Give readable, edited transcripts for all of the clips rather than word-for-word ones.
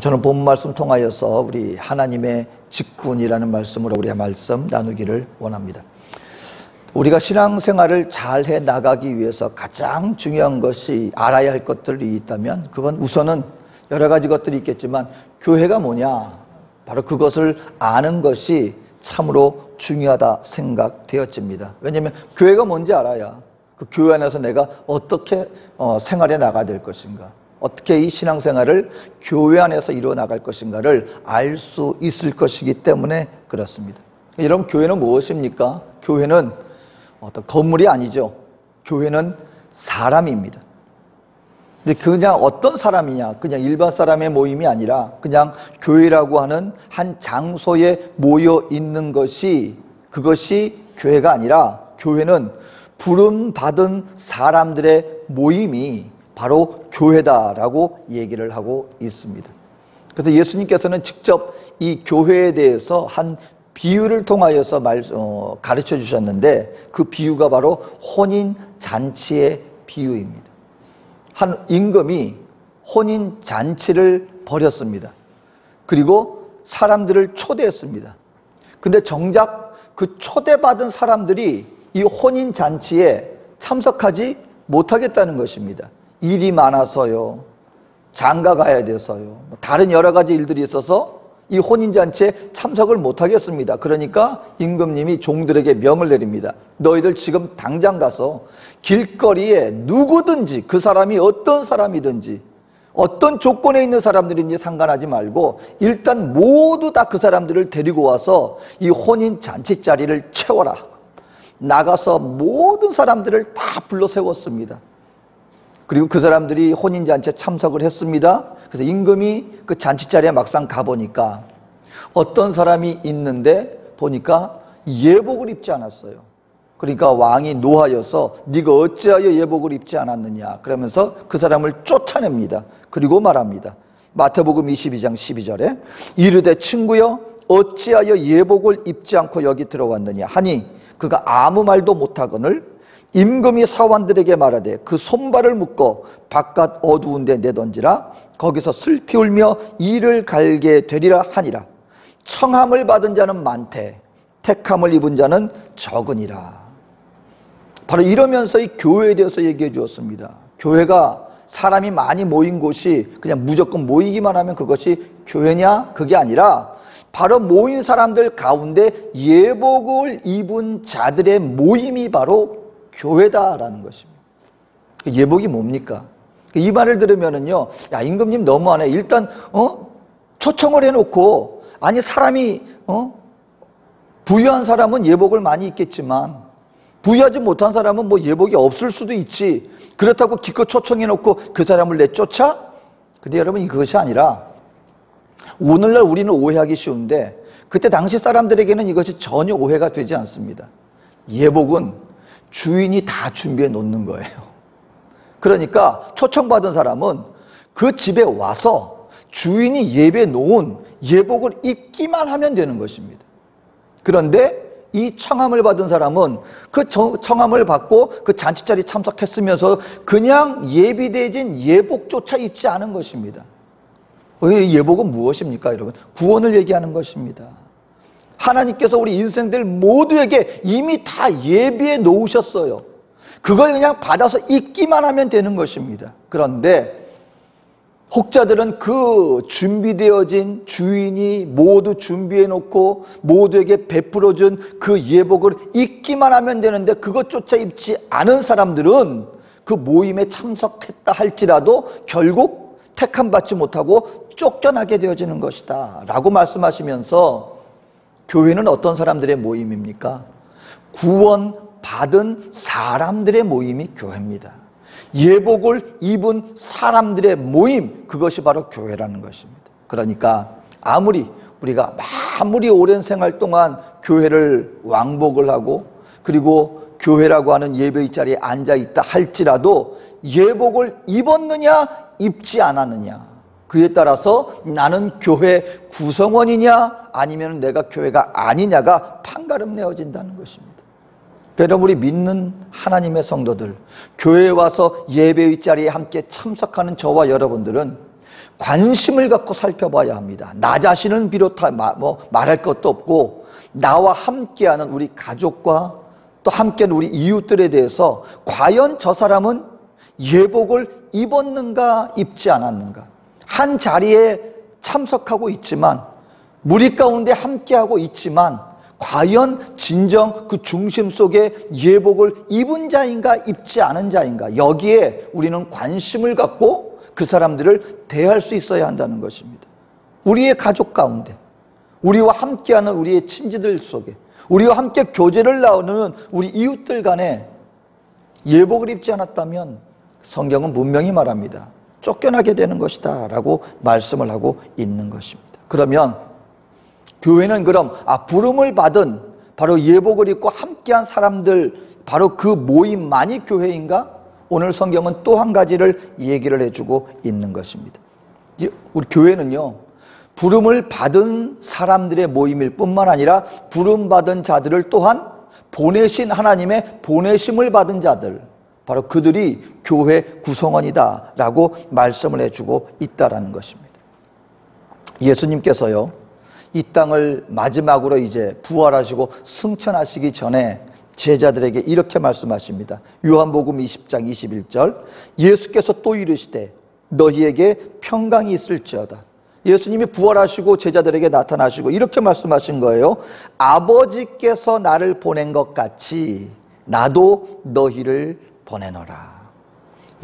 저는 본 말씀 통하여서 우리 하나님의 직분이라는 말씀으로 우리의 말씀 나누기를 원합니다. 우리가 신앙생활을 잘 해 나가기 위해서 가장 중요한 것이 알아야 할 것들이 있다면 그건 우선은 여러 가지 것들이 있겠지만 교회가 뭐냐, 바로 그것을 아는 것이 참으로 중요하다 생각되어집니다. 왜냐하면 교회가 뭔지 알아야 그 교회 안에서 내가 어떻게 생활해 나가야 될 것인가, 어떻게 이 신앙생활을 교회 안에서 이루어 나갈 것인가를 알 수 있을 것이기 때문에 그렇습니다. 여러분, 교회는 무엇입니까? 교회는 어떤 건물이 아니죠. 교회는 사람입니다. 근데 그냥 어떤 사람이냐, 그냥 일반 사람의 모임이 아니라 그냥 교회라고 하는 한 장소에 모여 있는 것이, 그것이 교회가 아니라 교회는 부름받은 사람들의 모임이 바로 교회다라고 얘기를 하고 있습니다. 그래서 예수님께서는 직접 이 교회에 대해서 한 비유를 통하여서 가르쳐 주셨는데, 그 비유가 바로 혼인잔치의 비유입니다. 한 임금이 혼인잔치를 벌였습니다. 그리고 사람들을 초대했습니다. 근데 정작 그 초대받은 사람들이 이 혼인잔치에 참석하지 못하겠다는 것입니다. 일이 많아서요, 장가 가야 돼서요, 다른 여러 가지 일들이 있어서 이 혼인잔치에 참석을 못하겠습니다. 그러니까 임금님이 종들에게 명을 내립니다. 너희들 지금 당장 가서 길거리에 누구든지, 그 사람이 어떤 사람이든지 어떤 조건에 있는 사람들인지 상관하지 말고 일단 모두 다 그 사람들을 데리고 와서 이 혼인잔치 자리를 채워라. 나가서 모든 사람들을 다 불러 세웠습니다. 그리고 그 사람들이 혼인잔치에 참석을 했습니다. 그래서 임금이 그 잔치자리에 막상 가보니까 어떤 사람이 있는데 보니까 예복을 입지 않았어요. 그러니까 왕이 노하여서 네가 어찌하여 예복을 입지 않았느냐 그러면서 그 사람을 쫓아냅니다. 그리고 말합니다. 마태복음 22장 12절에 이르되 친구여 어찌하여 예복을 입지 않고 여기 들어왔느냐 하니 그가 아무 말도 못하거늘 임금이 사환들에게 말하되 그 손발을 묶어 바깥 어두운 데 내던지라. 거기서 슬피 울며 이를 갈게 되리라 하니라. 청함을 받은 자는 많되 택함을 입은 자는 적으니라. 바로 이러면서 이 교회에 대해서 얘기해 주었습니다. 교회가 사람이 많이 모인 곳이 그냥 무조건 모이기만 하면 그것이 교회냐? 그게 아니라 바로 모인 사람들 가운데 예복을 입은 자들의 모임이 바로 교회다라는 것입니다. 예복이 뭡니까? 이 말을 들으면은요, 야, 임금님 너무하네. 일단 초청을 해놓고, 아니 사람이 부유한 사람은 예복을 많이 입겠지만 부유하지 못한 사람은 뭐 예복이 없을 수도 있지. 그렇다고 기껏 초청해놓고 그 사람을 내쫓아? 근데 여러분, 그것이 아니라 오늘날 우리는 오해하기 쉬운데 그때 당시 사람들에게는 이것이 전혀 오해가 되지 않습니다. 예복은 주인이 다 준비해 놓는 거예요. 그러니까 초청받은 사람은 그 집에 와서 주인이 예배해 놓은 예복을 입기만 하면 되는 것입니다. 그런데 이 청함을 받은 사람은 그 청함을 받고 그 잔치자리에 참석했으면서 그냥 예비되어진 예복조차 입지 않은 것입니다. 예복은 무엇입니까, 여러분? 구원을 얘기하는 것입니다. 하나님께서 우리 인생들 모두에게 이미 다 예비해 놓으셨어요. 그걸 그냥 받아서 입기만 하면 되는 것입니다. 그런데 혹자들은 그 준비되어진 주인이 모두 준비해 놓고 모두에게 베풀어 준 그 예복을 입기만 하면 되는데 그것조차 입지 않은 사람들은 그 모임에 참석했다 할지라도 결국 택함 받지 못하고 쫓겨나게 되어지는 것이다 라고 말씀하시면서, 교회는 어떤 사람들의 모임입니까? 구원받은 사람들의 모임이 교회입니다. 예복을 입은 사람들의 모임, 그것이 바로 교회라는 것입니다. 그러니까 우리가 아무리 오랜 생활 동안 교회를 왕복을 하고 그리고 교회라고 하는 예배의 자리에 앉아있다 할지라도 예복을 입었느냐 입지 않았느냐, 그에 따라서 나는 교회 구성원이냐 아니면 내가 교회가 아니냐가 판가름 내어진다는 것입니다. 여러분, 우리 믿는 하나님의 성도들, 교회에 와서 예배의 자리에 함께 참석하는 저와 여러분들은 관심을 갖고 살펴봐야 합니다. 나 자신은 비롯한 말할 것도 없고 나와 함께하는 우리 가족과 또 함께하는 우리 이웃들에 대해서 과연 저 사람은 예복을 입었는가 입지 않았는가, 한 자리에 참석하고 있지만 무리 가운데 함께하고 있지만 과연 진정 그 중심 속에 예복을 입은 자인가 입지 않은 자인가, 여기에 우리는 관심을 갖고 그 사람들을 대할 수 있어야 한다는 것입니다. 우리의 가족 가운데, 우리와 함께하는 우리의 친지들 속에, 우리와 함께 교제를 나누는 우리 이웃들 간에 예복을 입지 않았다면 성경은 분명히 말합니다. 쫓겨나게 되는 것이다 라고 말씀을 하고 있는 것입니다. 그러면 교회는 그럼 부름을 받은 바로 예복을 입고 함께한 사람들, 바로 그 모임만이 교회인가? 오늘 성경은 또 한 가지를 얘기를 해주고 있는 것입니다. 우리 교회는요, 부름을 받은 사람들의 모임일 뿐만 아니라 부름받은 자들을 또한 보내신 하나님의 보내심을 받은 자들, 바로 그들이 교회 구성원이다 라고 말씀을 해주고 있다라는 것입니다. 예수님께서요, 이 땅을 마지막으로 이제 부활하시고 승천하시기 전에 제자들에게 이렇게 말씀하십니다. 요한복음 20장 21절, 예수께서 또 이르시되 너희에게 평강이 있을지어다. 예수님이 부활하시고 제자들에게 나타나시고 이렇게 말씀하신 거예요. 아버지께서 나를 보낸 것 같이 나도 너희를 보내노라.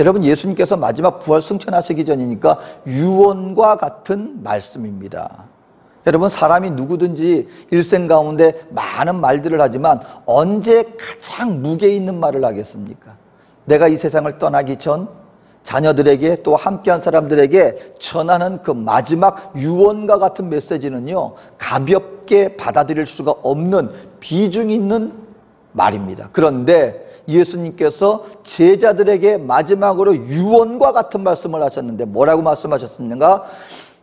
여러분, 예수님께서 마지막 부활 승천하시기 전이니까 유언과 같은 말씀입니다. 여러분, 사람이 누구든지 일생 가운데 많은 말들을 하지만 언제 가장 무게 있는 말을 하겠습니까? 내가 이 세상을 떠나기 전 자녀들에게 또 함께한 사람들에게 전하는 그 마지막 유언과 같은 메시지는요, 가볍게 받아들일 수가 없는 비중 있는 말입니다. 그런데 예수님께서 제자들에게 마지막으로 유언과 같은 말씀을 하셨는데 뭐라고 말씀하셨습니까?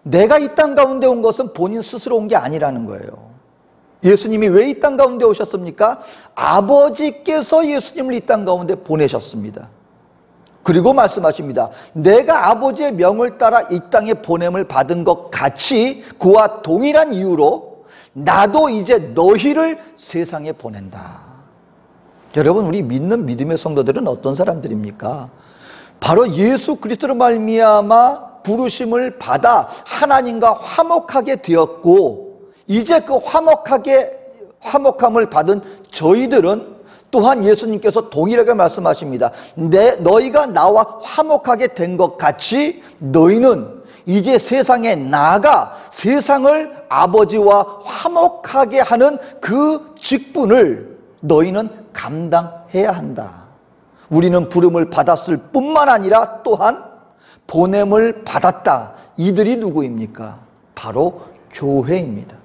내가 이 땅 가운데 온 것은 본인 스스로 온 게 아니라는 거예요. 예수님이 왜 이 땅 가운데 오셨습니까? 아버지께서 예수님을 이 땅 가운데 보내셨습니다. 그리고 말씀하십니다. 내가 아버지의 명을 따라 이 땅에 보냄을 받은 것 같이 그와 동일한 이유로 나도 이제 너희를 세상에 보낸다. 여러분, 우리 믿는 믿음의 성도들은 어떤 사람들입니까? 바로 예수 그리스도로 말미암아 부르심을 받아 하나님과 화목하게 되었고, 이제 그 화목함을 받은 저희들은 또한 예수님께서 동일하게 말씀하십니다. 너희가 나와 화목하게 된 것 같이 너희는 이제 세상에 나아가 세상을 아버지와 화목하게 하는 그 직분을 너희는 감당해야 한다. 우리는 부름을 받았을 뿐만 아니라 또한 보냄을 받았다. 이들이 누구입니까? 바로 교회입니다.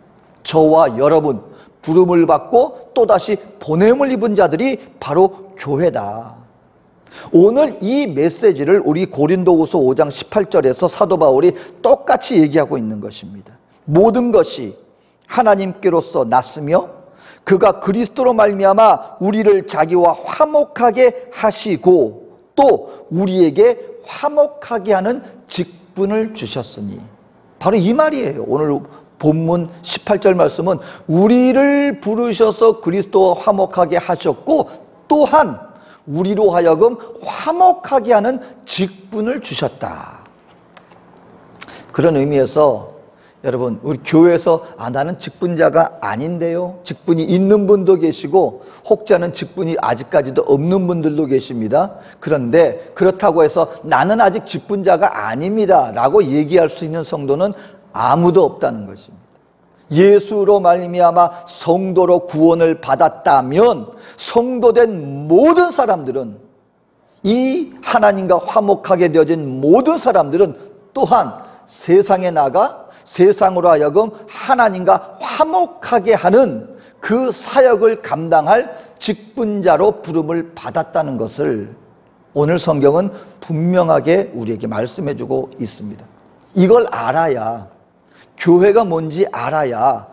저와 여러분, 부름을 받고 또다시 보냄을 입은 자들이 바로 교회다. 오늘 이 메시지를 우리 고린도후서 5장 18절에서 사도 바울이 똑같이 얘기하고 있는 것입니다. 모든 것이 하나님께로서 났으며 그가 그리스도로 말미암아 우리를 자기와 화목하게 하시고 또 우리에게 화목하게 하는 직분을 주셨으니, 바로 이 말이에요. 오늘 본문 18절 말씀은 우리를 부르셔서 그리스도와 화목하게 하셨고 또한 우리로 하여금 화목하게 하는 직분을 주셨다. 그런 의미에서 여러분, 우리 교회에서 나는 직분자가 아닌데요, 직분이 있는 분도 계시고 혹자는 직분이 아직까지도 없는 분들도 계십니다. 그런데 그렇다고 해서 나는 아직 직분자가 아닙니다 라고 얘기할 수 있는 성도는 아무도 없다는 것입니다. 예수로 말미암아 성도로 구원을 받았다면 성도된 모든 사람들은, 이 하나님과 화목하게 되어진 모든 사람들은 또한 세상에 나가 세상으로 하여금 하나님과 화목하게 하는 그 사역을 감당할 직분자로 부름을 받았다는 것을 오늘 성경은 분명하게 우리에게 말씀해주고 있습니다. 이걸 알아야, 교회가 뭔지 알아야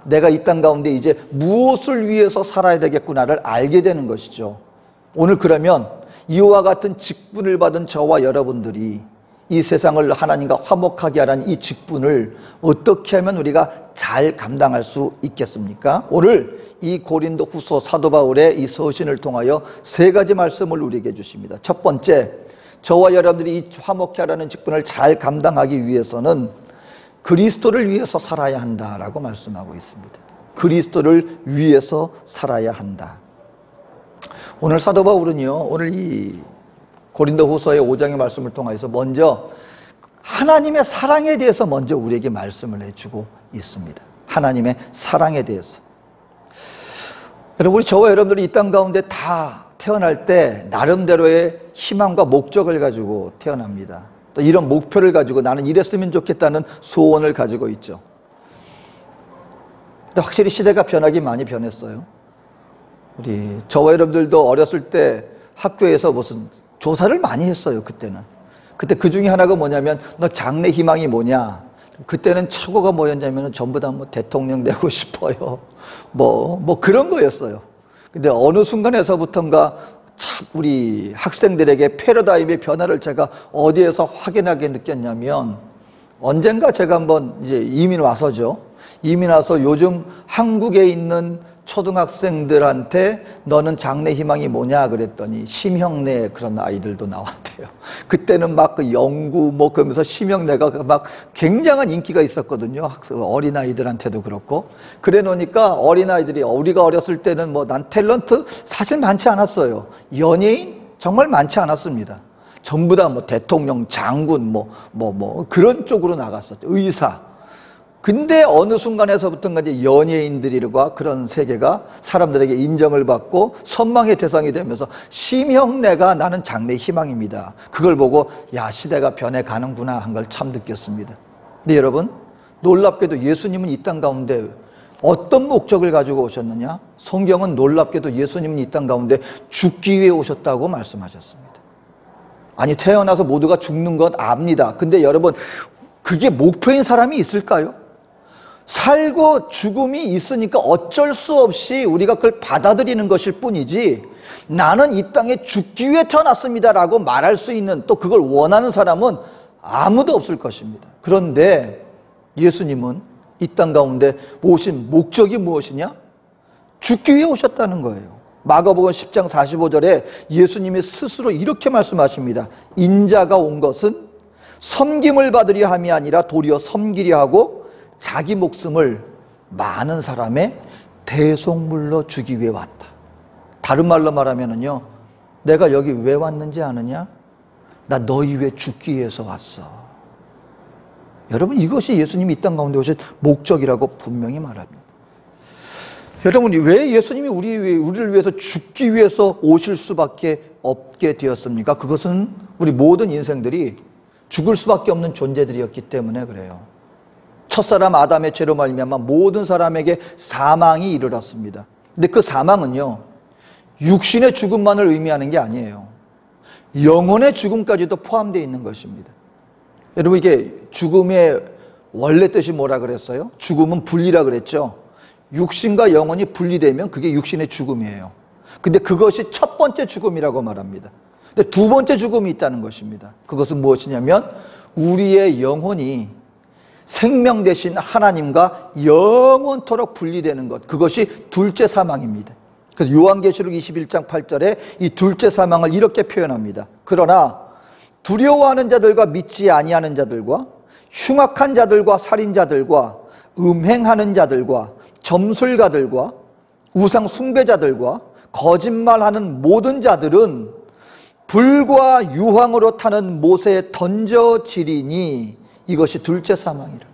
내가 이 땅 가운데 이제 무엇을 위해서 살아야 되겠구나를 알게 되는 것이죠. 오늘 그러면 이와 같은 직분을 받은 저와 여러분들이 이 세상을 하나님과 화목하게 하라는 이 직분을 어떻게 하면 우리가 잘 감당할 수 있겠습니까? 오늘 이 고린도 후서 사도 바울의 이 서신을 통하여 세 가지 말씀을 우리에게 주십니다. 첫 번째, 저와 여러분들이 이 화목케 하라는 직분을 잘 감당하기 위해서는 그리스도를 위해서 살아야 한다라고 말씀하고 있습니다. 그리스도를 위해서 살아야 한다. 오늘 사도 바울은요, 오늘 이 고린도 후서의 5장의 말씀을 통해서 먼저 하나님의 사랑에 대해서 먼저 우리에게 말씀을 해주고 있습니다. 하나님의 사랑에 대해서. 여러분, 저와 여러분들이 이 땅 가운데 다 태어날 때 나름대로의 희망과 목적을 가지고 태어납니다. 또 이런 목표를 가지고 나는 이랬으면 좋겠다는 소원을 가지고 있죠. 근데 확실히 시대가 변하기 많이 변했어요. 우리 저와 여러분들도 어렸을 때 학교에서 무슨 조사를 많이 했어요. 그때 그 중에 하나가 뭐냐면 너 장래 희망이 뭐냐. 그때는 최고가 뭐였냐면 전부 다 뭐 대통령 되고 싶어요. 뭐 그런 거였어요. 근데 어느 순간에서부턴가 참 우리 학생들에게 패러다임의 변화를 제가 어디에서 확연하게 느꼈냐면, 언젠가 제가 한번 이제 이민 와서죠. 이민 와서 요즘 한국에 있는 초등학생들한테 너는 장래 희망이 뭐냐 그랬더니 심형래 그런 아이들도 나왔대요. 그때는 막 그 연구 뭐 그러면서 심형래가 막 굉장한 인기가 있었거든요. 어린아이들한테도 그렇고. 그래 놓으니까 어린아이들이, 우리가 어렸을 때는 뭐 난 탤런트 사실 많지 않았어요. 연예인 정말 많지 않았습니다. 전부 다 뭐 대통령, 장군 뭐 그런 쪽으로 나갔었죠. 의사. 근데 어느 순간에서부터가 이제 연예인들과 그런 세계가 사람들에게 인정을 받고 선망의 대상이 되면서 심형래가 나는 장래 희망입니다. 그걸 보고 야, 시대가 변해가는구나 한 걸 참 느꼈습니다. 근데 여러분, 놀랍게도 예수님은 이 땅 가운데 어떤 목적을 가지고 오셨느냐? 성경은 놀랍게도 예수님은 이 땅 가운데 죽기 위해 오셨다고 말씀하셨습니다. 아니, 태어나서 모두가 죽는 건 압니다. 근데 여러분, 그게 목표인 사람이 있을까요? 살고 죽음이 있으니까 어쩔 수 없이 우리가 그걸 받아들이는 것일 뿐이지, 나는 이 땅에 죽기 위해 태어났습니다라고 말할 수 있는, 또 그걸 원하는 사람은 아무도 없을 것입니다. 그런데 예수님은 이 땅 가운데 오신 목적이 무엇이냐? 죽기 위해 오셨다는 거예요. 마가복음 10장 45절에 예수님이 스스로 이렇게 말씀하십니다. 인자가 온 것은 섬김을 받으려 함이 아니라 도리어 섬기려 하고 자기 목숨을 많은 사람의 대속물로 주기 위해 왔다. 다른 말로 말하면은요, 내가 여기 왜 왔는지 아느냐? 나 너희 위해 죽기 위해서 왔어. 여러분, 이것이 예수님이 이 땅 가운데 오신 목적이라고 분명히 말합니다. 여러분, 왜 예수님이 우리를 위해서 죽기 위해서 오실 수밖에 없게 되었습니까? 그것은 우리 모든 인생들이 죽을 수밖에 없는 존재들이었기 때문에 그래요. 첫사람 아담의 죄로 말미암아 모든 사람에게 사망이 이르렀습니다. 근데 그 사망은요, 육신의 죽음만을 의미하는 게 아니에요. 영혼의 죽음까지도 포함되어 있는 것입니다. 여러분, 이게 죽음의 원래 뜻이 뭐라 그랬어요? 죽음은 분리라 그랬죠. 육신과 영혼이 분리되면 그게 육신의 죽음이에요. 근데 그것이 첫 번째 죽음이라고 말합니다. 근데 두 번째 죽음이 있다는 것입니다. 그것은 무엇이냐면 우리의 영혼이 생명 대신 하나님과 영원토록 분리되는 것, 그것이 둘째 사망입니다. 그래서 요한계시록 21장 8절에 이 둘째 사망을 이렇게 표현합니다. 그러나 두려워하는 자들과 믿지 아니하는 자들과 흉악한 자들과 살인자들과 음행하는 자들과 점술가들과 우상 숭배자들과 거짓말하는 모든 자들은 불과 유황으로 타는 못에 던져지리니 이것이 둘째 사망이라.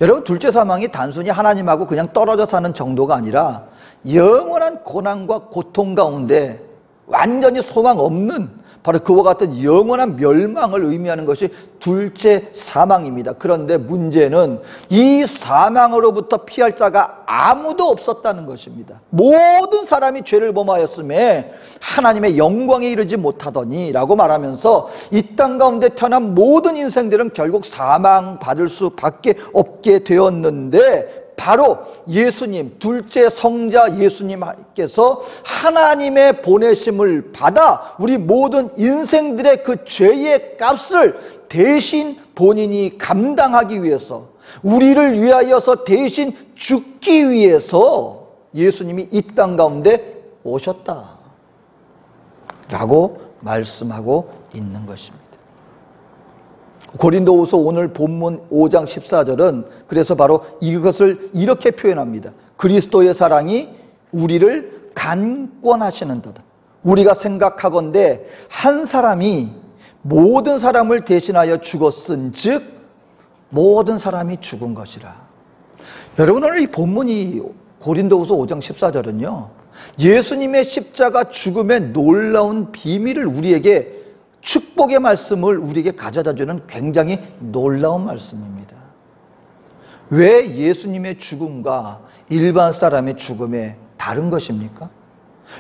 여러분, 둘째 사망이 단순히 하나님하고 그냥 떨어져 사는 정도가 아니라 영원한 고난과 고통 가운데 완전히 소망 없는, 바로 그와 같은 영원한 멸망을 의미하는 것이 둘째 사망입니다. 그런데 문제는 이 사망으로부터 피할 자가 아무도 없었다는 것입니다. 모든 사람이 죄를 범하였음에 하나님의 영광에 이르지 못하더니 라고 말하면서 이 땅 가운데 태어난 모든 인생들은 결국 사망받을 수밖에 없게 되었는데, 바로 예수님, 둘째 성자 예수님께서 하나님의 보내심을 받아 우리 모든 인생들의 그 죄의 값을 대신 본인이 감당하기 위해서, 우리를 위하여서 대신 죽기 위해서 예수님이 이 땅 가운데 오셨다 라고 말씀하고 있는 것입니다. 고린도후서 오늘 본문 5장 14절은 그래서 바로 이것을 이렇게 표현합니다. 그리스도의 사랑이 우리를 강권하시는도다. 우리가 생각하건대 한 사람이 모든 사람을 대신하여 죽었은즉 모든 사람이 죽은 것이라. 여러분, 오늘 이 본문이 고린도후서 5장 14절은요, 예수님의 십자가 죽음의 놀라운 비밀을 우리에게, 축복의 말씀을 우리에게 가져다주는 굉장히 놀라운 말씀입니다. 왜 예수님의 죽음과 일반 사람의 죽음에 다른 것입니까?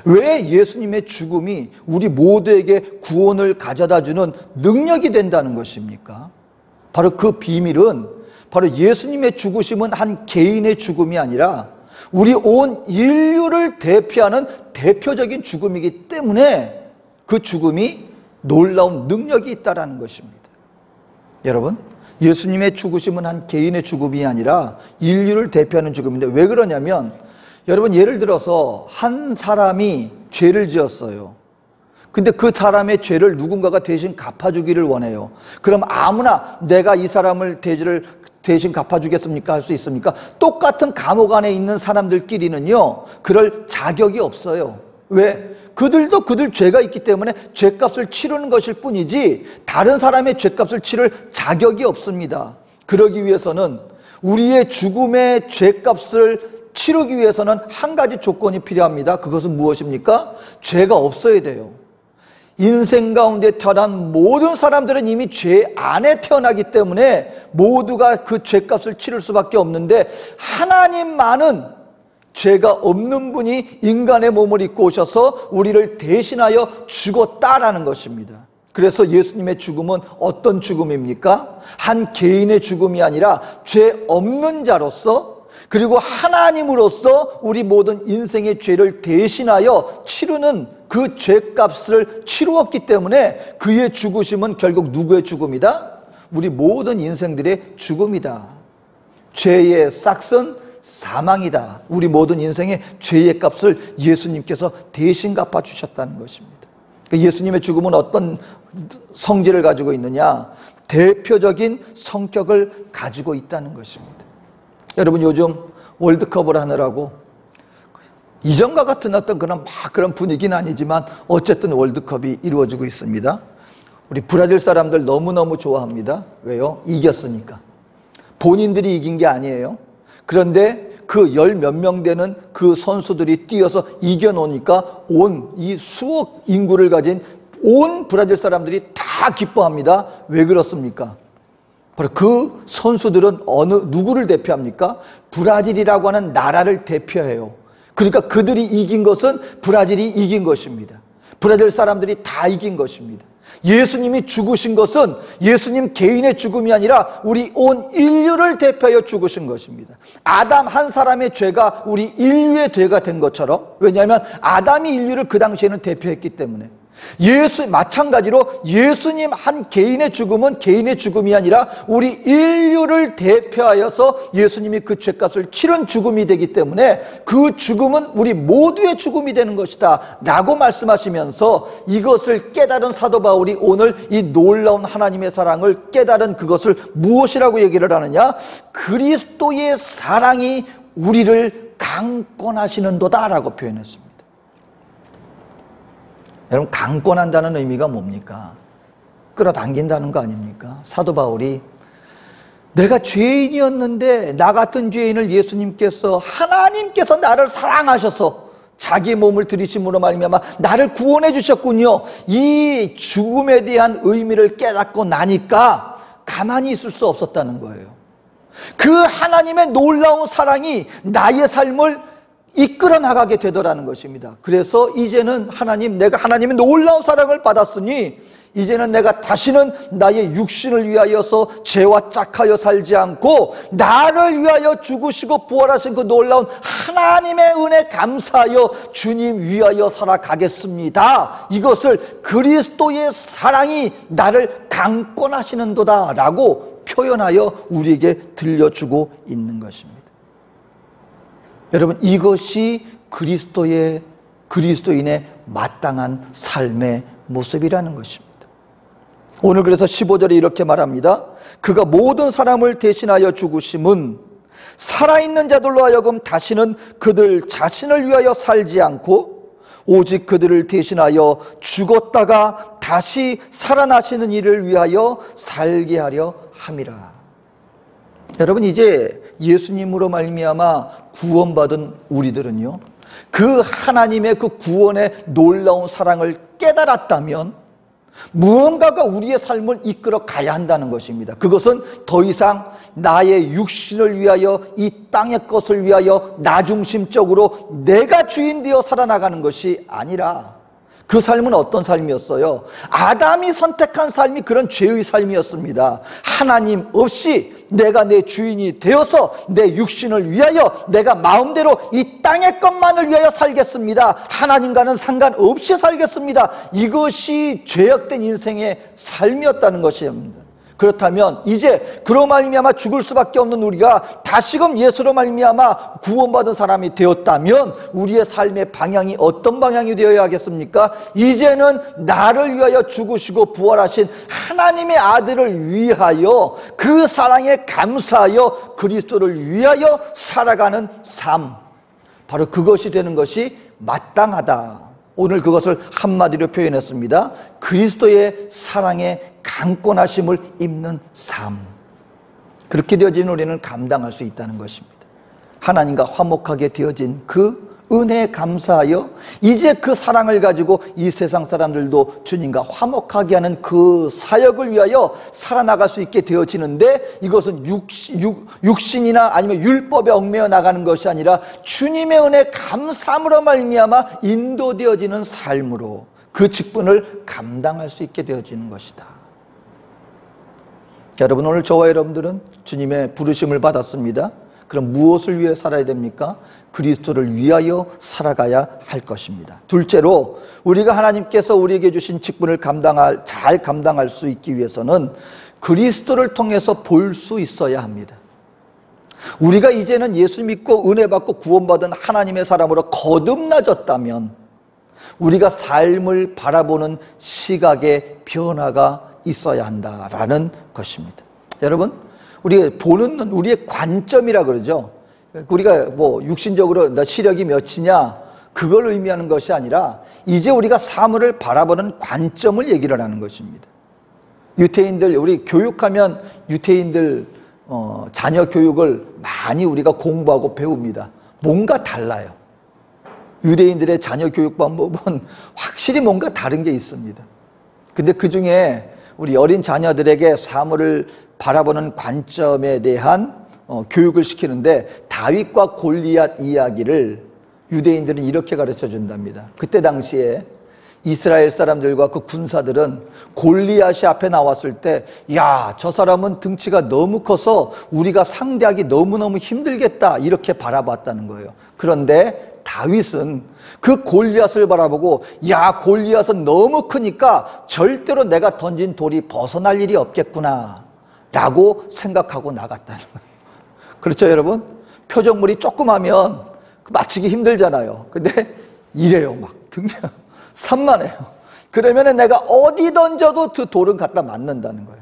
왜 예수님의 죽음이 우리 모두에게 구원을 가져다주는 능력이 된다는 것입니까? 바로 그 비밀은, 바로 예수님의 죽으심은 한 개인의 죽음이 아니라 우리 온 인류를 대표하는 대표적인 죽음이기 때문에 그 죽음이 놀라운 능력이 있다는 것입니다. 여러분, 예수님의 죽으심은 한 개인의 죽음이 아니라 인류를 대표하는 죽음인데, 왜 그러냐면, 여러분, 예를 들어서 한 사람이 죄를 지었어요. 근데 그 사람의 죄를 누군가가 대신 갚아주기를 원해요. 그럼 아무나 내가 이 사람을 대신 갚아주겠습니까? 할 수 있습니까? 똑같은 감옥 안에 있는 사람들끼리는요, 그럴 자격이 없어요. 왜? 그들도 그들 죄가 있기 때문에 죄값을 치르는 것일 뿐이지 다른 사람의 죄값을 치를 자격이 없습니다. 그러기 위해서는, 우리의 죽음의 죄값을 치르기 위해서는 한 가지 조건이 필요합니다. 그것은 무엇입니까? 죄가 없어야 돼요. 인생 가운데 태어난 모든 사람들은 이미 죄 안에 태어나기 때문에 모두가 그 죄값을 치를 수밖에 없는데, 하나님만은 죄가 없는 분이 인간의 몸을 입고 오셔서 우리를 대신하여 죽었다라는 것입니다. 그래서 예수님의 죽음은 어떤 죽음입니까? 한 개인의 죽음이 아니라 죄 없는 자로서, 그리고 하나님으로서 우리 모든 인생의 죄를 대신하여 치르는 그 죄값을 치루었기 때문에 그의 죽으심은 결국 누구의 죽음이다? 우리 모든 인생들의 죽음이다. 죄의 싹은 사망이다. 우리 모든 인생의 죄의 값을 예수님께서 대신 갚아주셨다는 것입니다. 예수님의 죽음은 어떤 성질을 가지고 있느냐? 대표적인 성격을 가지고 있다는 것입니다. 여러분, 요즘 월드컵을 하느라고 이전과 같은 어떤 그런 분위기는 아니지만 어쨌든 월드컵이 이루어지고 있습니다. 우리 브라질 사람들 너무너무 좋아합니다. 왜요? 이겼으니까. 본인들이 이긴 게 아니에요. 그런데 그 열 몇 명 되는 그 선수들이 뛰어서 이겨놓으니까 온 이 수억 인구를 가진 온 브라질 사람들이 다 기뻐합니다. 왜 그렇습니까? 바로 그 선수들은 누구를 대표합니까? 브라질이라고 하는 나라를 대표해요. 그러니까 그들이 이긴 것은 브라질이 이긴 것입니다. 브라질 사람들이 다 이긴 것입니다. 예수님이 죽으신 것은 예수님 개인의 죽음이 아니라 우리 온 인류를 대표하여 죽으신 것입니다. 아담 한 사람의 죄가 우리 인류의 죄가 된 것처럼, 왜냐하면 아담이 인류를 그 당시에는 대표했기 때문에, 마찬가지로 예수님 한 개인의 죽음은 개인의 죽음이 아니라 우리 인류를 대표하여서 예수님이 그 죄값을 치른 죽음이 되기 때문에 그 죽음은 우리 모두의 죽음이 되는 것이다 라고 말씀하시면서, 이것을 깨달은 사도 바울이 오늘 이 놀라운 하나님의 사랑을 깨달은 그것을 무엇이라고 얘기를 하느냐? 그리스도의 사랑이 우리를 강권하시는도다 라고 표현했습니다. 여러분, 강권한다는 의미가 뭡니까? 끌어당긴다는 거 아닙니까? 사도 바울이 내가 죄인이었는데 나 같은 죄인을 예수님께서, 하나님께서 나를 사랑하셔서 자기 몸을 들이심으로 말미암아 나를 구원해 주셨군요. 이 죽음에 대한 의미를 깨닫고 나니까 가만히 있을 수 없었다는 거예요. 그 하나님의 놀라운 사랑이 나의 삶을 이끌어 나가게 되더라는 것입니다. 그래서 이제는 내가 하나님의 놀라운 사랑을 받았으니 이제는 내가 다시는 나의 육신을 위하여서 죄와 짝하여 살지 않고 나를 위하여 죽으시고 부활하신 그 놀라운 하나님의 은혜 감사하여 주님 위하여 살아가겠습니다. 이것을 그리스도의 사랑이 나를 강권하시는도다 라고 표현하여 우리에게 들려주고 있는 것입니다. 여러분, 이것이 그리스도인의 마땅한 삶의 모습이라는 것입니다. 오늘 그래서 15절에 이렇게 말합니다. 그가 모든 사람을 대신하여 죽으심은 살아있는 자들로 하여금 다시는 그들 자신을 위하여 살지 않고 오직 그들을 대신하여 죽었다가 다시 살아나시는 이를 위하여 살게 하려 함이라. 여러분, 이제 예수님으로 말미암아 구원받은 우리들은요, 그 하나님의 그 구원의 놀라운 사랑을 깨달았다면 무언가가 우리의 삶을 이끌어 가야 한다는 것입니다. 그것은 더 이상 나의 육신을 위하여, 이 땅의 것을 위하여 나 중심적으로 내가 주인 되어 살아나가는 것이 아니라, 그 삶은 어떤 삶이었어요? 아담이 선택한 삶이 그런 죄의 삶이었습니다. 하나님 없이 내가 내 주인이 되어서 내 육신을 위하여 내가 마음대로 이 땅의 것만을 위하여 살겠습니다. 하나님과는 상관없이 살겠습니다. 이것이 죄악된 인생의 삶이었다는 것입니다. 그렇다면 이제 그로 말미암아 죽을 수밖에 없는 우리가 다시금 예수로 말미암아 구원받은 사람이 되었다면 우리의 삶의 방향이 어떤 방향이 되어야 하겠습니까? 이제는 나를 위하여 죽으시고 부활하신 하나님의 아들을 위하여, 그 사랑에 감사하여 그리스도를 위하여 살아가는 삶, 바로 그것이 되는 것이 마땅하다. 오늘 그것을 한마디로 표현했습니다. 그리스도의 사랑에 강권하심을 입는 삶. 그렇게 되어진 우리는 감당할 수 있다는 것입니다. 하나님과 화목하게 되어진 그 은혜에 감사하여 이제 그 사랑을 가지고 이 세상 사람들도 주님과 화목하게 하는 그 사역을 위하여 살아나갈 수 있게 되어지는데, 이것은 육신이나 아니면 율법에 얽매여 나가는 것이 아니라 주님의 은혜 감사함으로 말미암아 인도되어지는 삶으로 그 직분을 감당할 수 있게 되어지는 것이다. 여러분, 오늘 저와 여러분들은 주님의 부르심을 받았습니다. 그럼 무엇을 위해 살아야 됩니까? 그리스도를 위하여 살아가야 할 것입니다. 둘째로, 우리가 하나님께서 우리에게 주신 직분을 잘 감당할 수 있기 위해서는 그리스도를 통해서 볼 수 있어야 합니다. 우리가 이제는 예수 믿고 은혜 받고 구원받은 하나님의 사람으로 거듭나졌다면 우리가 삶을 바라보는 시각의 변화가 있어야 한다라는 것입니다. 여러분, 우리가 보는 눈, 우리의 관점이라 그러죠. 우리가 뭐 육신적으로 너 시력이 몇이냐 그걸 의미하는 것이 아니라 이제 우리가 사물을 바라보는 관점을 얘기를 하는 것입니다. 유태인들, 우리 교육하면 유태인들 자녀 교육을 많이 우리가 공부하고 배웁니다. 뭔가 달라요. 유대인들의 자녀 교육 방법은 확실히 뭔가 다른 게 있습니다. 근데 그 중에 우리 어린 자녀들에게 사물을 바라보는 관점에 대한 교육을 시키는데, 다윗과 골리앗 이야기를 유대인들은 이렇게 가르쳐 준답니다. 그때 당시에 이스라엘 사람들과 그 군사들은 골리앗이 앞에 나왔을 때, 야, 저 사람은 등치가 너무 커서 우리가 상대하기 너무너무 힘들겠다, 이렇게 바라봤다는 거예요. 그런데 다윗은 그 골리앗을 바라보고, 야, 골리앗은 너무 크니까 절대로 내가 던진 돌이 벗어날 일이 없겠구나 라고 생각하고 나갔다는 거예요. 그렇죠, 여러분? 표적물이 조그마면 맞히기 힘들잖아요. 근데 이래요, 막 등이 산만해요. 그러면 내가 어디 던져도 그 돌은 갖다 맞는다는 거예요.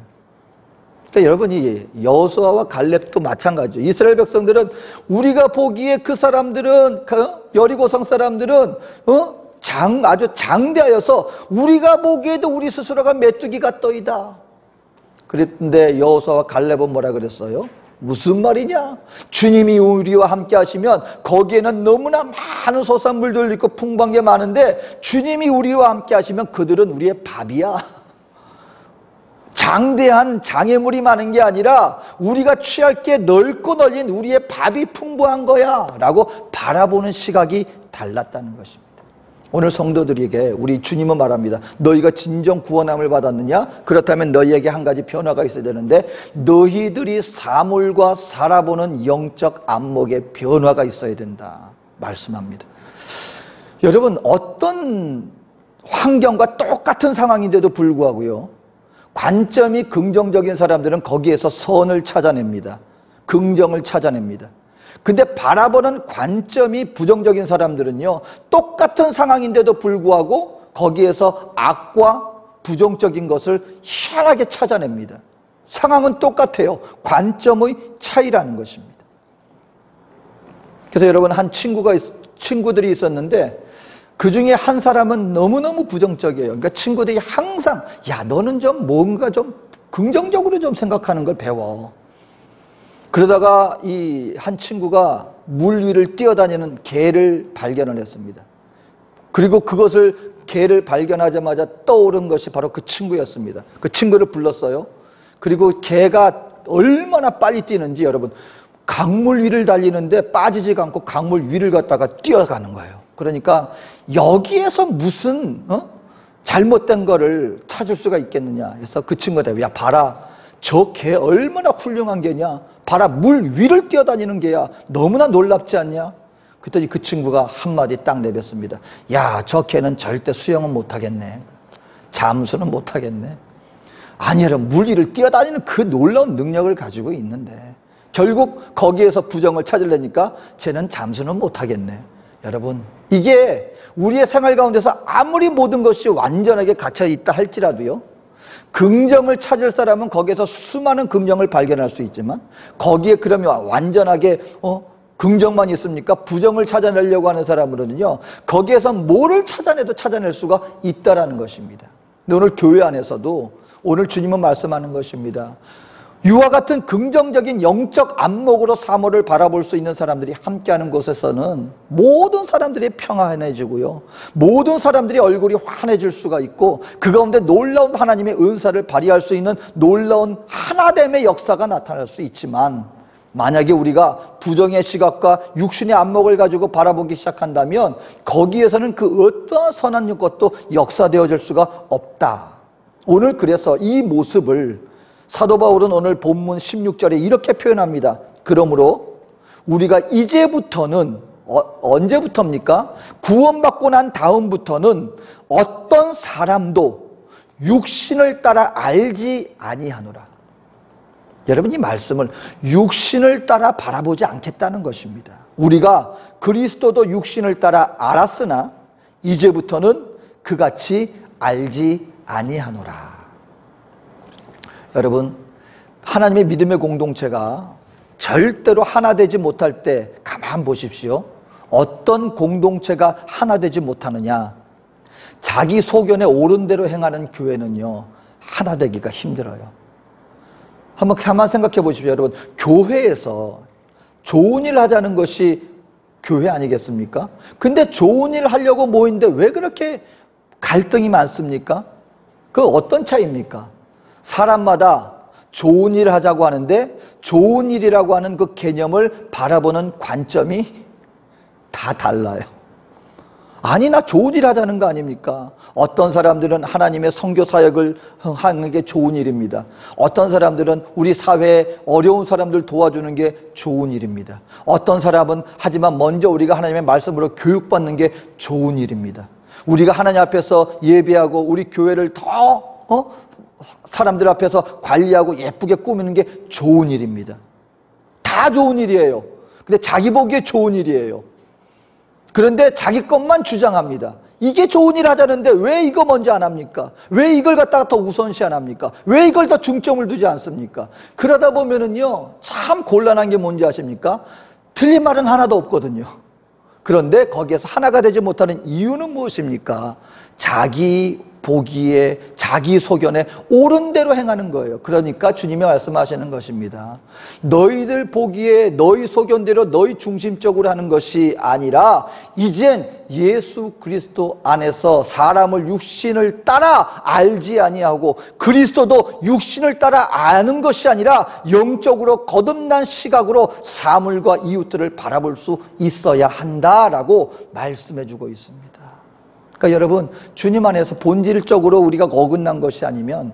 그러니까 여러분이 여호수아와 갈렙도 마찬가지죠. 이스라엘 백성들은 우리가 보기에 그 사람들은, 여리고성 사람들은 아주 장대하여서 우리가 보기에도 우리 스스로가 메뚜기가 떠이다. 그랬는데 여호수아와 갈렙은 뭐라 그랬어요? 무슨 말이냐? 주님이 우리와 함께 하시면 거기에는 너무나 많은 소산물들 있고 풍부한 게 많은데 주님이 우리와 함께 하시면 그들은 우리의 밥이야. 장대한 장애물이 많은 게 아니라 우리가 취할 게 넓고 널린 우리의 밥이 풍부한 거야 라고 바라보는 시각이 달랐다는 것입니다. 오늘 성도들에게 우리 주님은 말합니다. 너희가 진정 구원함을 받았느냐? 그렇다면 너희에게 한 가지 변화가 있어야 되는데 너희들이 사물과 살아보는 영적 안목의 변화가 있어야 된다 말씀합니다. 여러분, 어떤 환경과 똑같은 상황인데도 불구하고요, 관점이 긍정적인 사람들은 거기에서 선을 찾아냅니다. 긍정을 찾아냅니다. 근데 바라보는 관점이 부정적인 사람들은요, 똑같은 상황인데도 불구하고 거기에서 악과 부정적인 것을 희한하게 찾아냅니다. 상황은 똑같아요. 관점의 차이라는 것입니다. 그래서 여러분, 친구들이 있었는데 그 중에 한 사람은 너무너무 부정적이에요. 그러니까 친구들이 항상 야, 너는 좀 뭔가 좀 긍정적으로 좀 생각하는 걸 배워. 그러다가 이 한 친구가 물 위를 뛰어다니는 개를 발견을 했습니다. 그리고 그것을 개를 발견하자마자 떠오른 것이 바로 그 친구였습니다. 그 친구를 불렀어요. 그리고 개가 얼마나 빨리 뛰는지 여러분, 강물 위를 달리는데 빠지지가 않고 강물 위를 갖다가 뛰어가는 거예요. 그러니까 여기에서 무슨 잘못된 거를 찾을 수가 있겠느냐 해서 그 친구한테 야, 봐라, 저 개 얼마나 훌륭한 개냐, 봐라, 물 위를 뛰어다니는 개야, 너무나 놀랍지 않냐? 그랬더니 그 친구가 한마디 딱 내뱉습니다. 야, 저 개는 절대 수영은 못하겠네, 잠수는 못하겠네. 아니, 여러분, 물 위를 뛰어다니는 그 놀라운 능력을 가지고 있는데 결국 거기에서 부정을 찾으려니까 쟤는 잠수는 못하겠네. 여러분, 이게 우리의 생활 가운데서 아무리 모든 것이 완전하게 갇혀 있다 할지라도요, 긍정을 찾을 사람은 거기에서 수많은 긍정을 발견할 수 있지만 거기에 그러면 완전하게 긍정만 있습니까? 부정을 찾아내려고 하는 사람으로는요, 거기에서 뭐를 찾아내도 찾아낼 수가 있다라는 것입니다. 근데 오늘 교회 안에서도 오늘 주님은 말씀하는 것입니다. 이와 같은 긍정적인 영적 안목으로 사물을 바라볼 수 있는 사람들이 함께하는 곳에서는 모든 사람들이 평안해지고요, 모든 사람들이 얼굴이 환해질 수가 있고 그 가운데 놀라운 하나님의 은사를 발휘할 수 있는 놀라운 하나됨의 역사가 나타날 수 있지만, 만약에 우리가 부정의 시각과 육신의 안목을 가지고 바라보기 시작한다면 거기에서는 그 어떠한 선한 것도 역사되어질 수가 없다. 오늘 그래서 이 모습을 사도 바울은 오늘 본문 16절에 이렇게 표현합니다. 그러므로 우리가 이제부터는 언제부터입니까? 구원받고 난 다음부터는 어떤 사람도 육신을 따라 알지 아니하노라. 여러분, 이 말씀을 육신을 따라 바라보지 않겠다는 것입니다. 우리가 그리스도도 육신을 따라 알았으나 이제부터는 그같이 알지 아니하노라. 여러분, 하나님의 믿음의 공동체가 절대로 하나 되지 못할 때 가만 보십시오. 어떤 공동체가 하나 되지 못하느냐? 자기 소견에 옳은 대로 행하는 교회는요, 하나 되기가 힘들어요. 한번 가만 생각해 보십시오. 여러분, 교회에서 좋은 일 하자는 것이 교회 아니겠습니까? 근데 좋은 일 하려고 모이는데 왜 그렇게 갈등이 많습니까? 그 어떤 차이입니까? 사람마다 좋은 일 하자고 하는데 좋은 일이라고 하는 그 개념을 바라보는 관점이 다 달라요. 아니, 나 좋은 일 하자는 거 아닙니까? 어떤 사람들은 하나님의 선교 사역을 하는 게 좋은 일입니다. 어떤 사람들은 우리 사회에 어려운 사람들 도와주는 게 좋은 일입니다. 어떤 사람은 하지만 먼저 우리가 하나님의 말씀으로 교육받는 게 좋은 일입니다. 우리가 하나님 앞에서 예배하고 우리 교회를 더 사람들 앞에서 관리하고 예쁘게 꾸미는 게 좋은 일입니다. 다 좋은 일이에요. 근데 자기 보기에 좋은 일이에요. 그런데 자기 것만 주장합니다. 이게 좋은 일 하자는데 왜 이거 먼저 안 합니까? 왜 이걸 갖다가 더 우선시 안 합니까? 왜 이걸 더 중점을 두지 않습니까? 그러다 보면은요, 참 곤란한 게 뭔지 아십니까? 틀린 말은 하나도 없거든요. 그런데 거기에서 하나가 되지 못하는 이유는 무엇입니까? 자기 보기에, 자기 소견에 옳은 대로 행하는 거예요. 그러니까 주님이 말씀하시는 것입니다. 너희들 보기에 너희 소견대로 너희 중심적으로 하는 것이 아니라 이젠 예수 그리스도 안에서 사람을 육신을 따라 알지 아니하고 그리스도도 육신을 따라 아는 것이 아니라 영적으로 거듭난 시각으로 사물과 이웃들을 바라볼 수 있어야 한다라고 말씀해 주고 있습니다. 그러니까 여러분, 주님 안에서 본질적으로 우리가 어긋난 것이 아니면,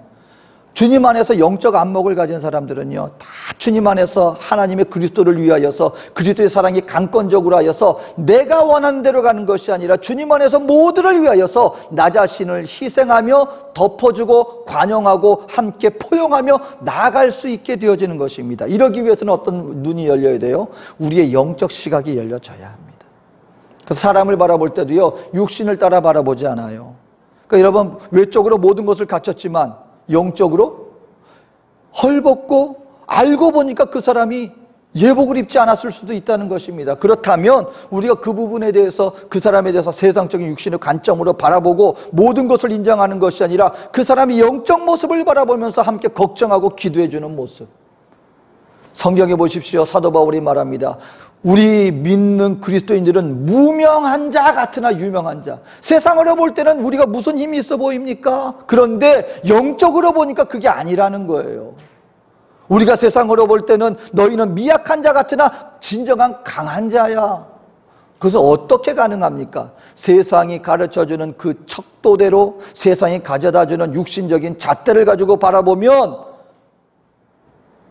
주님 안에서 영적 안목을 가진 사람들은요, 다 주님 안에서 하나님의 그리스도를 위하여서, 그리스도의 사랑이 강권적으로 하여서 내가 원하는 대로 가는 것이 아니라 주님 안에서 모두를 위하여서 나 자신을 희생하며 덮어주고 관용하고 함께 포용하며 나아갈 수 있게 되어지는 것입니다. 이러기 위해서는 어떤 눈이 열려야 돼요? 우리의 영적 시각이 열려져야 합니다. 그래서 사람을 바라볼 때도요, 육신을 따라 바라보지 않아요. 그러니까 여러분, 외적으로 모든 것을 갖췄지만 영적으로 헐벗고 알고 보니까 그 사람이 예복을 입지 않았을 수도 있다는 것입니다. 그렇다면 우리가 그 부분에 대해서, 그 사람에 대해서 세상적인 육신의 관점으로 바라보고 모든 것을 인정하는 것이 아니라 그 사람이 영적 모습을 바라보면서 함께 걱정하고 기도해 주는 모습. 성경에 보십시오. 사도 바울이 말합니다. 우리 믿는 그리스도인들은 무명한 자 같으나 유명한 자. 세상으로 볼 때는 우리가 무슨 힘이 있어 보입니까? 그런데 영적으로 보니까 그게 아니라는 거예요. 우리가 세상으로 볼 때는 너희는 미약한 자 같으나 진정한 강한 자야. 그래서 어떻게 가능합니까? 세상이 가르쳐주는 그 척도대로, 세상이 가져다주는 육신적인 잣대를 가지고 바라보면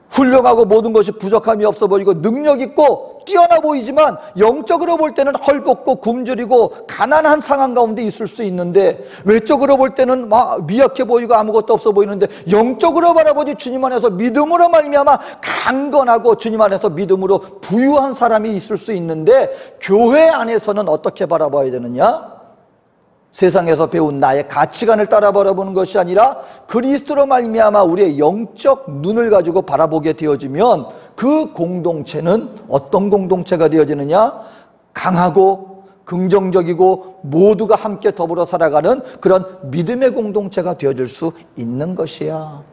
훌륭하고 모든 것이 부족함이 없어 보이고 능력 있고 뛰어나 보이지만 영적으로 볼 때는 헐벗고 굶주리고 가난한 상황 가운데 있을 수 있는데, 외적으로 볼 때는 막 미약해 보이고 아무것도 없어 보이는데 영적으로 바라보지 주님 안에서 믿음으로 말미암아 강건하고 주님 안에서 믿음으로 부유한 사람이 있을 수 있는데, 교회 안에서는 어떻게 바라봐야 되느냐? 세상에서 배운 나의 가치관을 따라 바라보는 것이 아니라 그리스도로 말미암아 우리의 영적 눈을 가지고 바라보게 되어지면 그 공동체는 어떤 공동체가 되어지느냐? 강하고 긍정적이고 모두가 함께 더불어 살아가는 그런 믿음의 공동체가 되어질 수 있는 것이야.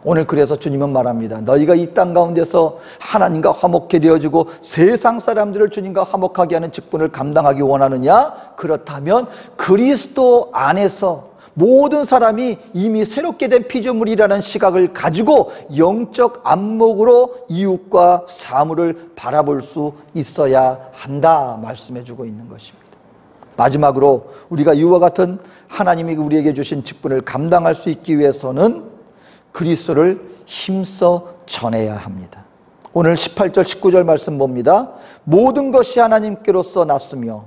오늘 그래서 주님은 말합니다. 너희가 이 땅 가운데서 하나님과 화목해 되어지고 세상 사람들을 주님과 화목하게 하는 직분을 감당하기 원하느냐? 그렇다면 그리스도 안에서 모든 사람이 이미 새롭게 된 피조물이라는 시각을 가지고 영적 안목으로 이웃과 사물을 바라볼 수 있어야 한다 말씀해 주고 있는 것입니다. 마지막으로 우리가 이와 같은 하나님이 우리에게 주신 직분을 감당할 수 있기 위해서는 그리스도를 힘써 전해야 합니다. 오늘 18절 19절 말씀 봅니다. 모든 것이 하나님께로서 났으며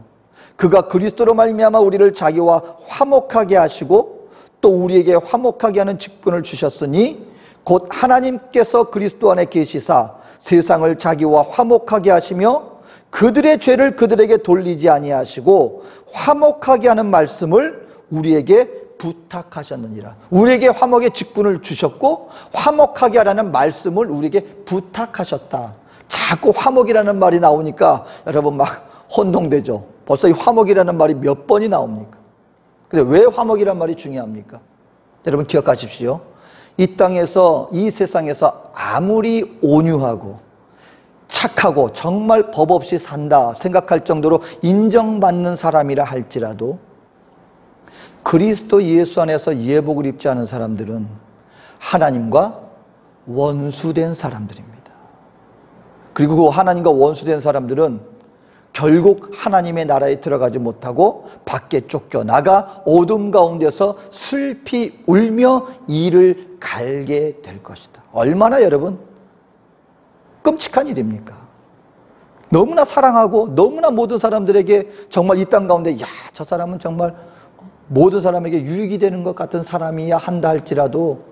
그가 그리스도로 말미암아 우리를 자기와 화목하게 하시고 또 우리에게 화목하게 하는 직분을 주셨으니 곧 하나님께서 그리스도 안에 계시사 세상을 자기와 화목하게 하시며 그들의 죄를 그들에게 돌리지 아니하시고 화목하게 하는 말씀을 우리에게 부탁하셨느니라. 우리에게 화목의 직분을 주셨고 화목하게 하라는 말씀을 우리에게 부탁하셨다. 자꾸 화목이라는 말이 나오니까 여러분 막 혼동되죠. 벌써 이 화목이라는 말이 몇 번이 나옵니까? 근데 왜 화목이라는 말이 중요합니까? 여러분 기억하십시오. 이 땅에서, 이 세상에서 아무리 온유하고 착하고 정말 법 없이 산다 생각할 정도로 인정받는 사람이라 할지라도 그리스도 예수 안에서 예복을 입지 않은 사람들은 하나님과 원수된 사람들입니다. 그리고 그 하나님과 원수된 사람들은 결국 하나님의 나라에 들어가지 못하고 밖에 쫓겨나가 어둠 가운데서 슬피 울며 이를 갈게 될 것이다. 얼마나 여러분 끔찍한 일입니까? 너무나 사랑하고 너무나 모든 사람들에게 정말 이 땅 가운데 야, 저 사람은 정말 모든 사람에게 유익이 되는 것 같은 사람이야 한다 할지라도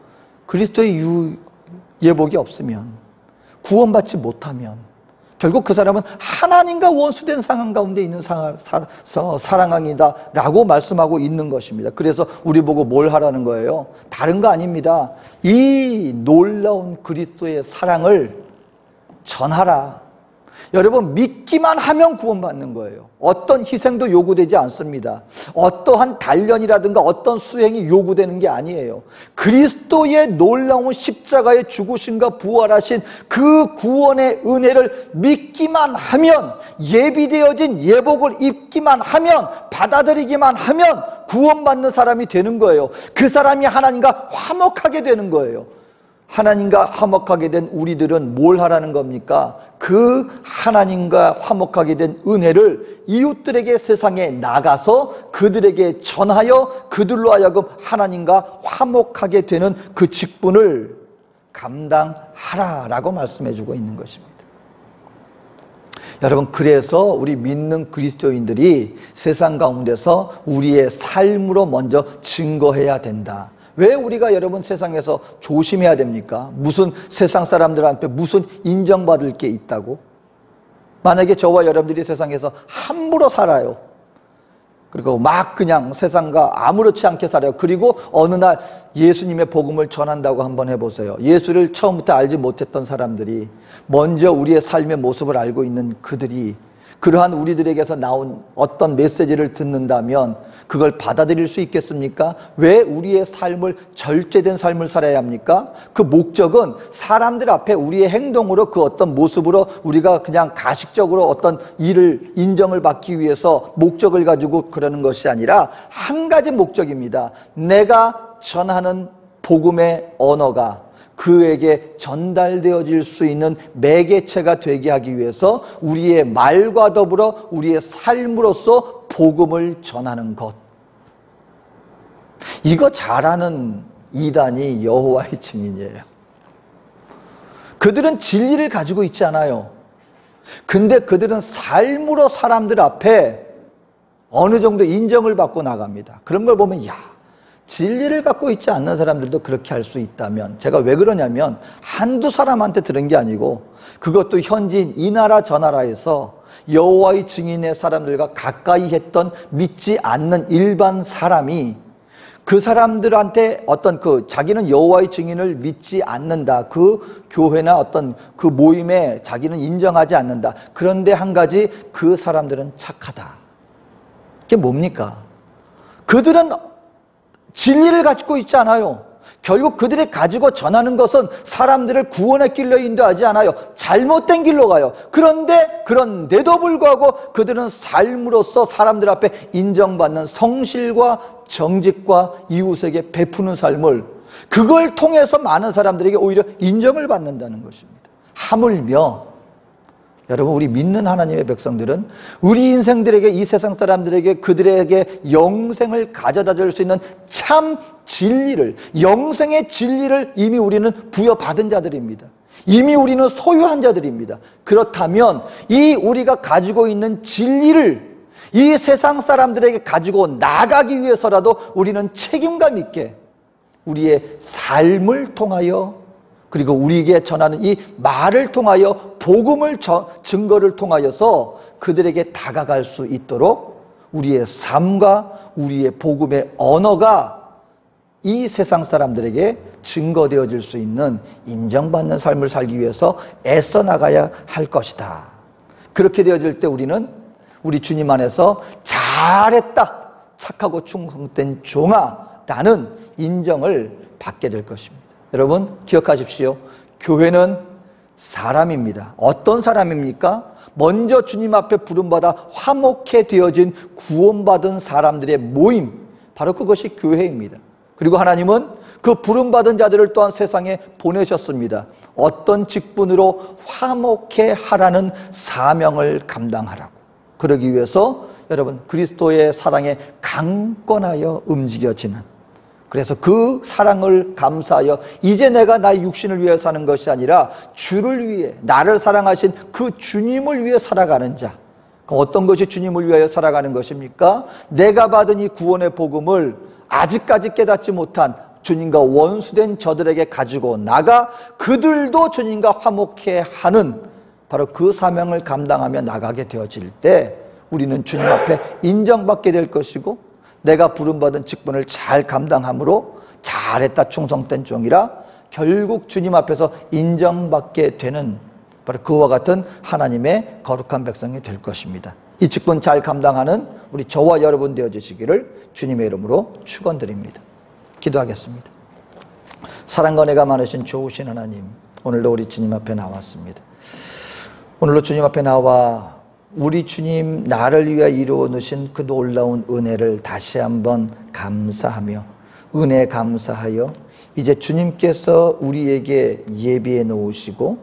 그리스도의 예복이 없으면, 구원받지 못하면 결국 그 사람은 하나님과 원수된 상황 가운데 있는 사랑이다 라고 말씀하고 있는 것입니다. 그래서 우리 보고 뭘 하라는 거예요? 다른 거 아닙니다. 이 놀라운 그리스도의 사랑을 전하라. 여러분 믿기만 하면 구원받는 거예요. 어떤 희생도 요구되지 않습니다. 어떠한 단련이라든가 어떤 수행이 요구되는 게 아니에요. 그리스도의 놀라운 십자가의 죽으심과 부활하신 그 구원의 은혜를 믿기만 하면, 예비되어진 예복을 입기만 하면, 받아들이기만 하면 구원받는 사람이 되는 거예요. 그 사람이 하나님과 화목하게 되는 거예요. 하나님과 화목하게 된 우리들은 뭘 하라는 겁니까? 그 하나님과 화목하게 된 은혜를 이웃들에게 세상에 나가서 그들에게 전하여 그들로 하여금 하나님과 화목하게 되는 그 직분을 감당하라라고 말씀해 주고 있는 것입니다. 여러분, 그래서 우리 믿는 그리스도인들이 세상 가운데서 우리의 삶으로 먼저 증거해야 된다. 왜 우리가 여러분 세상에서 조심해야 됩니까? 무슨 세상 사람들한테 무슨 인정받을 게 있다고? 만약에 저와 여러분들이 세상에서 함부로 살아요. 그리고 막 그냥 세상과 아무렇지 않게 살아요. 그리고 어느 날 예수님의 복음을 전한다고 한번 해보세요. 예수를 처음부터 알지 못했던 사람들이 먼저 우리의 삶의 모습을 알고 있는 그들이 그러한 우리들에게서 나온 어떤 메시지를 듣는다면 그걸 받아들일 수 있겠습니까? 왜 우리의 삶을 절제된 삶을 살아야 합니까? 그 목적은 사람들 앞에 우리의 행동으로 그 어떤 모습으로 우리가 그냥 가식적으로 어떤 일을 인정을 받기 위해서 목적을 가지고 그러는 것이 아니라 한 가지 목적입니다. 내가 전하는 복음의 언어가 그에게 전달되어질 수 있는 매개체가 되게 하기 위해서 우리의 말과 더불어 우리의 삶으로서 복음을 전하는 것. 이거 잘하는 이단이 여호와의 증인이에요. 그들은 진리를 가지고 있지 않아요. 근데 그들은 삶으로 사람들 앞에 어느 정도 인정을 받고 나갑니다. 그런 걸 보면 진리를 갖고 있지 않는 사람들도 그렇게 할 수 있다면, 제가 왜 그러냐면 한두 사람한테 들은 게 아니고 그것도 현지인 이 나라 저 나라에서 여호와의 증인의 사람들과 가까이 했던 믿지 않는 일반 사람이 그 사람들한테 어떤 자기는 여호와의 증인을 믿지 않는다. 그 교회나 어떤 그 모임에 자기는 인정하지 않는다. 그런데 한 가지, 그 사람들은 착하다. 그게 뭡니까? 그들은 진리를 가지고 있지 않아요. 결국 그들이 가지고 전하는 것은 사람들을 구원의 길로 인도하지 않아요. 잘못된 길로 가요. 그런데도 불구하고 그들은 삶으로서 사람들 앞에 인정받는 성실과 정직과 이웃에게 베푸는 삶을, 그걸 통해서 많은 사람들에게 오히려 인정을 받는다는 것입니다. 하물며 여러분, 우리 믿는 하나님의 백성들은 우리 인생들에게, 이 세상 사람들에게, 그들에게 영생을 가져다 줄 수 있는 참 진리를, 영생의 진리를 이미 우리는 부여받은 자들입니다. 이미 우리는 소유한 자들입니다. 그렇다면 이 우리가 가지고 있는 진리를 이 세상 사람들에게 가지고 나가기 위해서라도 우리는 책임감 있게 우리의 삶을 통하여, 그리고 우리에게 전하는 이 말을 통하여, 복음을 증거를 통하여서 그들에게 다가갈 수 있도록 우리의 삶과 우리의 복음의 언어가 이 세상 사람들에게 증거되어질 수 있는, 인정받는 삶을 살기 위해서 애써 나가야 할 것이다. 그렇게 되어질 때 우리는 우리 주님 안에서 잘했다, 착하고 충성된 종아 라는 인정을 받게 될 것입니다. 여러분, 기억하십시오. 교회는 사람입니다. 어떤 사람입니까? 먼저 주님 앞에 부름받아 화목해 되어진 구원받은 사람들의 모임, 바로 그것이 교회입니다. 그리고 하나님은 그 부름받은 자들을 또한 세상에 보내셨습니다. 어떤 직분으로 화목해 하라는 사명을 감당하라고. 그러기 위해서 여러분, 그리스도의 사랑에 강권하여 움직여지는, 그래서 그 사랑을 감사하여 이제 내가 나의 육신을 위해 사는 것이 아니라 주를 위해, 나를 사랑하신 그 주님을 위해 살아가는 자. 그럼 어떤 것이 주님을 위하여 살아가는 것입니까? 내가 받은 이 구원의 복음을 아직까지 깨닫지 못한 주님과 원수된 저들에게 가지고 나가 그들도 주님과 화목해 하는, 바로 그 사명을 감당하며 나가게 되어질 때 우리는 주님 앞에 인정받게 될 것이고, 내가 부름받은 직분을 잘 감당함으로 잘했다, 충성된 종이라 결국 주님 앞에서 인정받게 되는, 바로 그와 같은 하나님의 거룩한 백성이 될 것입니다. 이 직분 잘 감당하는 우리 저와 여러분 되어주시기를 주님의 이름으로 축원드립니다. 기도하겠습니다. 사랑과 은혜가 많으신 좋으신 하나님, 오늘도 우리 주님 앞에 나왔습니다. 오늘도 주님 앞에 나와 우리 주님, 나를 위하여 이루어 놓으신 그 놀라운 은혜를 다시 한번 감사하며 은혜 감사하여 이제 주님께서 우리에게 예비해 놓으시고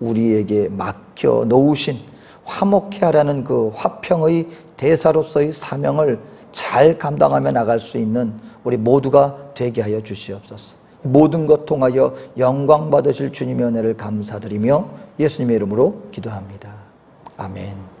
우리에게 맡겨 놓으신 화목해 하라는 그 화평의 대사로서의 사명을 잘 감당하며 나갈 수 있는 우리 모두가 되게 하여 주시옵소서. 모든 것 통하여 영광 받으실 주님의 은혜를 감사드리며 예수님의 이름으로 기도합니다. 아멘.